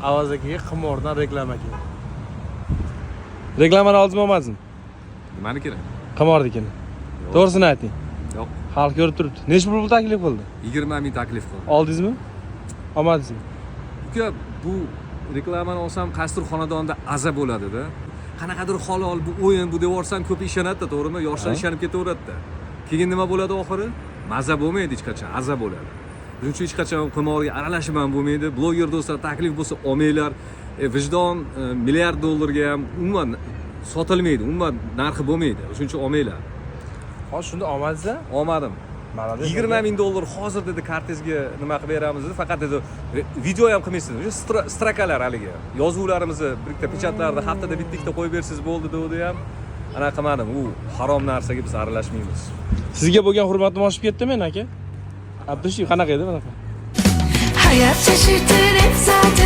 Avaz akaga qimordan reklama kerak. Reklamani oldizmi olmadingizmi? Nimani kerak? Qimornikini. To'g'risini ayting. Yo'q. Xalq ko'rib turibdi. Necha pul taklif qildi? 20 ming taklif qildi. Oldingizmi? Olmadingizmi? Uka, bu reklamani olsam qaysidir xonadonda aza bo'ladi-da. Qanaqadir halol bu o'yin bu devorsam ko'p ishonadi-da, to'g'rimi? Yoshlar ishonib ketaveradi-da. Keyin nima bo'ladi oxiri? Maza bo'lmaydi hech qachon, aza bo'ladi. Shuning uchun hech qachon qimorga aralashib ham bo'lmaydi. Bloger do'stlar taklif bo'lsa olmanglar. Vijdon milliard dollarga ham umuman sotilmaydi, umuman narxi bo'lmaydi. Shuning uchun olmanglar. Hozir shunda olmadingiz-a? Olmadim. 20 ming dollar hozir dedi kartangizga nima qilib beramiz dedi. Faqat dedi video ham qilmaysiz. O'sha strakalar haligi. Yozuvlarimizni bitta pechatlarda haftada bitta qo'yib bersiz bo'ldi dedi ham. Ana qilmadim. U harom narsaga biz aralashmaymiz. Sizga bo'lgan hurmatim oshib ketdimi, aka? Abdushiy qanaqa edi bunaqa? Hayat şaşırtır hep zaten.